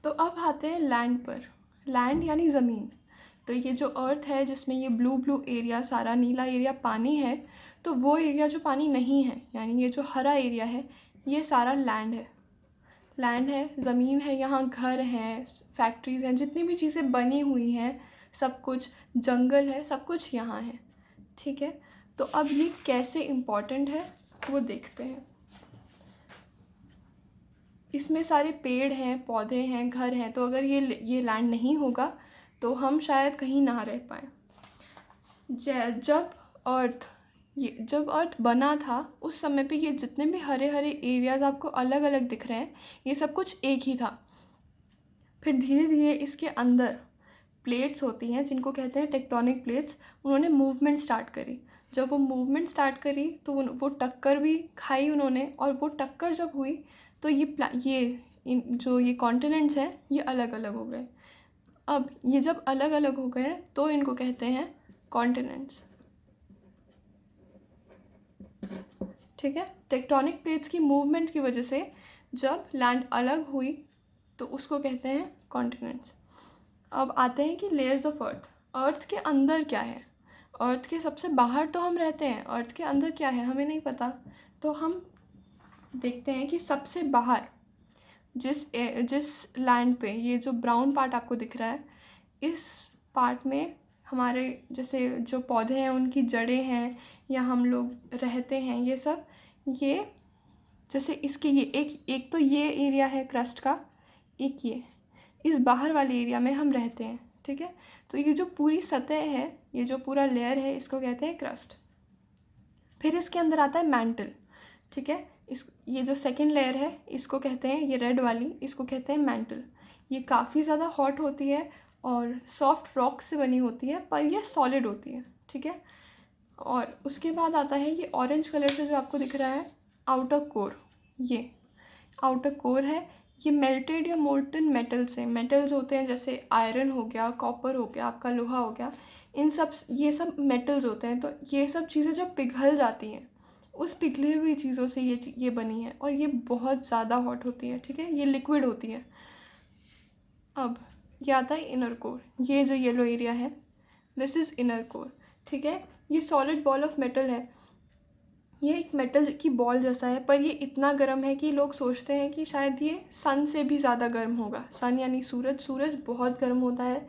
तो अब आते हैं लैंड पर। लैंड यानी ज़मीन। तो ये जो अर्थ है जिसमें ये ब्लू ब्लू एरिया, सारा नीला एरिया पानी है, तो वो एरिया जो पानी नहीं है, यानी ये जो हरा एरिया है, ये सारा लैंड है। लैंड है, ज़मीन है, यहाँ घर हैं, फैक्ट्रीज़ हैं, जितनी भी चीज़ें बनी हुई हैं, सब कुछ, जंगल है, सब कुछ यहाँ है। ठीक है, तो अब ये कैसे इम्पॉर्टेंट है वो देखते हैं। इसमें सारे पेड़ हैं, पौधे हैं, घर हैं, तो अगर ये लैंड नहीं होगा तो हम शायद कहीं ना रह पाएँ। जब अर्थ बना था उस समय पे ये जितने भी हरे हरे एरियाज़ आपको अलग अलग दिख रहे हैं, ये सब कुछ एक ही था। फिर धीरे धीरे इसके अंदर प्लेट्स होती हैं जिनको कहते हैं टेक्टोनिक प्लेट्स, उन्होंने मूवमेंट स्टार्ट करी। जब वो मूवमेंट स्टार्ट करी तो वो टक्कर भी खाई उन्होंने, और वो टक्कर जब हुई तो ये कॉन्टिनेंट्स हैं ये अलग अलग हो गए। अब ये जब अलग अलग हो गए तो इनको कहते हैं कॉन्टिनेंट्स। ठीक है, टेक्टोनिक प्लेट्स की मूवमेंट की वजह से जब लैंड अलग हुई तो उसको कहते हैं कॉन्टिनेंट्स। अब आते हैं कि लेयर्स ऑफ अर्थ। अर्थ के अंदर क्या है? अर्थ के सबसे बाहर तो हम रहते हैं, अर्थ के अंदर क्या है हमें नहीं पता। तो हम देखते हैं कि सबसे बाहर जिस लैंड पे ये जो ब्राउन पार्ट आपको दिख रहा है, इस पार्ट में हमारे जैसे जो पौधे हैं उनकी जड़ें हैं, या हम लोग रहते हैं, ये सब, ये जैसे इसके ये एक तो ये एरिया है क्रस्ट का, एक ये इस बाहर वाले एरिया में हम रहते हैं। ठीक है, तो ये जो पूरी सतह है, ये जो पूरा लेयर है, इसको कहते हैं क्रस्ट। फिर इसके अंदर आता है मैंटल। ठीक है, ये जो सेकंड लेयर है इसको कहते हैं, ये रेड वाली, इसको कहते हैं मैंटल। ये काफ़ी ज़्यादा हॉट होती है और सॉफ्ट रॉक से बनी होती है, पर ये सॉलिड होती है। ठीक है, और उसके बाद आता है ये ऑरेंज कलर से जो आपको दिख रहा है आउटर कोर। ये आउटर कोर है, ये मेल्टेड या मोल्टन मेटल्स होते हैं, जैसे आयरन हो गया, कॉपर हो गया, आपका लोहा हो गया, ये सब मेटल्स होते हैं। तो ये सब चीज़ें जब पिघल जाती हैं, उस पिघली हुई चीज़ों से ये बनी है, और ये बहुत ज़्यादा हॉट होती है। ठीक है, ये लिक्विड होती है। अब ये आता है इनर कोर। ये जो येलो एरिया है, दिस इज़ इनर कोर। ठीक है, ये सॉलिड बॉल ऑफ मेटल है। ये एक मेटल की बॉल जैसा है, पर ये इतना गर्म है कि लोग सोचते हैं कि शायद ये सन से भी ज़्यादा गर्म होगा। सन यानी सूरज बहुत गर्म होता है,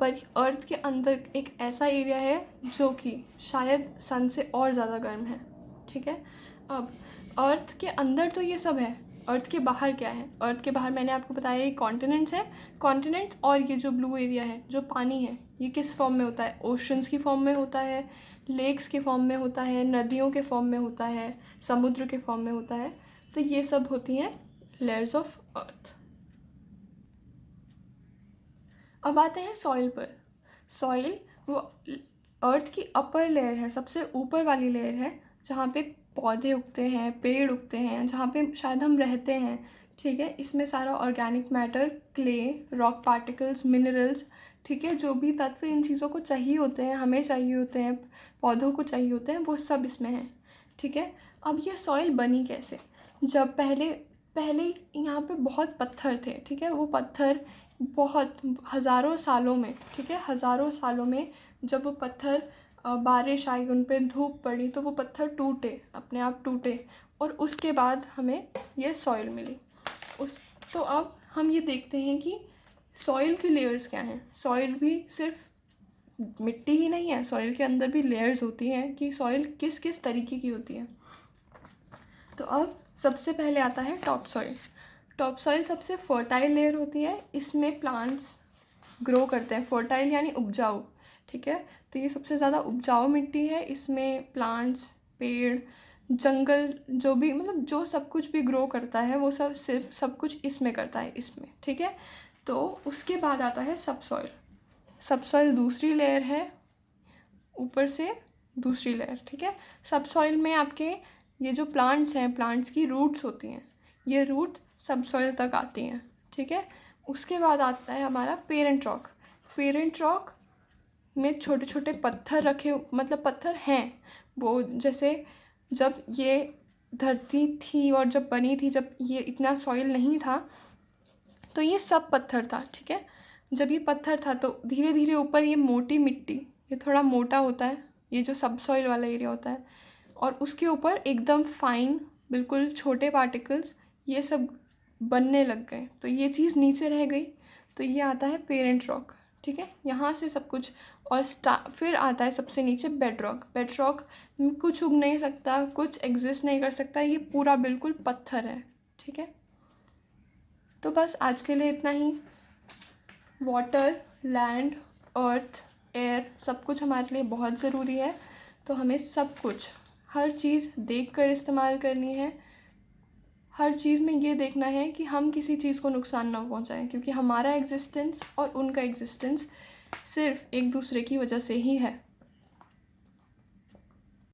पर अर्थ के अंदर एक ऐसा एरिया है जो कि शायद सन से और ज़्यादा गर्म है। ठीक है, अब अर्थ के अंदर तो ये सब है, अर्थ के बाहर क्या है? अर्थ के बाहर मैंने आपको बताया ये कॉन्टिनेंट्स है। कॉन्टिनेंट्स और ये जो ब्लू एरिया है, जो पानी है, ये किस फॉर्म में होता है? ओशंस की फॉर्म में होता है, लेक्स के फॉर्म में होता है, नदियों के फॉर्म में होता है, समुद्र के फॉर्म में होता है। तो ये सब होती हैं लेयर्स ऑफ अर्थ। अब आते हैं सॉइल पर। सॉइल वो अर्थ की अपर लेयर है, सबसे ऊपर वाली लेयर है, जहाँ पे पौधे उगते हैं, पेड़ उगते हैं, जहाँ पे शायद हम रहते हैं। ठीक है, इसमें सारा organic matter, clay, rock particles, minerals, ठीक है, जो भी तत्व इन चीज़ों को चाहिए होते हैं, हमें चाहिए होते हैं, पौधों को चाहिए होते हैं, वो सब इसमें है। ठीक है, अब ये सॉइल बनी कैसे? जब पहले यहाँ पे बहुत पत्थर थे। ठीक है, वो पत्थर बहुत हज़ारों सालों में, ठीक है, हज़ारों सालों में जब वो पत्थर बारिश आई, उन पर धूप पड़ी, तो वो पत्थर टूटे, अपने आप टूटे, और उसके बाद हमें ये सॉइल मिली। तो अब हम ये देखते हैं कि सॉइल की लेयर्स क्या हैं। सॉइल भी सिर्फ मिट्टी ही नहीं है, सॉइल के अंदर भी लेयर्स होती हैं कि सॉइल किस किस तरीके की होती है। तो अब सबसे पहले आता है टॉप सॉइल। टॉप सॉइल सबसे फर्टाइल लेयर होती है, इसमें प्लांट्स ग्रो करते हैं। फर्टाइल यानी उपजाऊ। ठीक है, तो ये सबसे ज़्यादा उपजाऊ मिट्टी है, इसमें प्लांट्स, पेड़, जंगल, जो भी मतलब जो सब कुछ भी ग्रो करता है वो सब कुछ इसमें करता है, इसमें। ठीक है, तो उसके बाद आता है सब सॉइल। सब सॉइल दूसरी लेयर है, ऊपर से दूसरी लेयर। ठीक है, सब सॉइल में आपके ये जो प्लांट्स हैं, प्लांट्स की रूट्स होती हैं, ये रूट्स सब सॉइल तक आती हैं। ठीक है, उसके बाद आता है हमारा पेरेंट रॉक। पेरेंट रॉक में छोटे छोटे पत्थर रखे, मतलब पत्थर हैं वो, जैसे जब ये धरती थी और जब बनी थी, जब ये इतना सॉइल नहीं था, तो ये सब पत्थर था, ठीक है। जब ये पत्थर था तो धीरे धीरे ऊपर ये मोटी मिट्टी, ये थोड़ा मोटा होता है, ये जो सब सॉइल वाला एरिया होता है, और उसके ऊपर एकदम फाइन बिल्कुल छोटे पार्टिकल्स ये सब बनने लग गए, तो ये चीज़ नीचे रह गई। तो ये आता है पेरेंट रॉक, ठीक है, यहाँ से सब कुछ। और फिर आता है सबसे नीचे बेड रॉक। बेड रॉक में कुछ उग नहीं सकता, कुछ एग्जिस्ट नहीं कर सकता, ये पूरा बिल्कुल पत्थर है, ठीक है। तो बस आज के लिए इतना ही। वाटर, लैंड, अर्थ, एयर सब कुछ हमारे लिए बहुत ज़रूरी है, तो हमें सब कुछ, हर चीज़ देख कर इस्तेमाल करनी है। हर चीज़ में ये देखना है कि हम किसी चीज़ को नुकसान ना पहुंचाएं, क्योंकि हमारा एग्जिस्टेंस और उनका एग्जिस्टेंस सिर्फ एक दूसरे की वजह से ही है।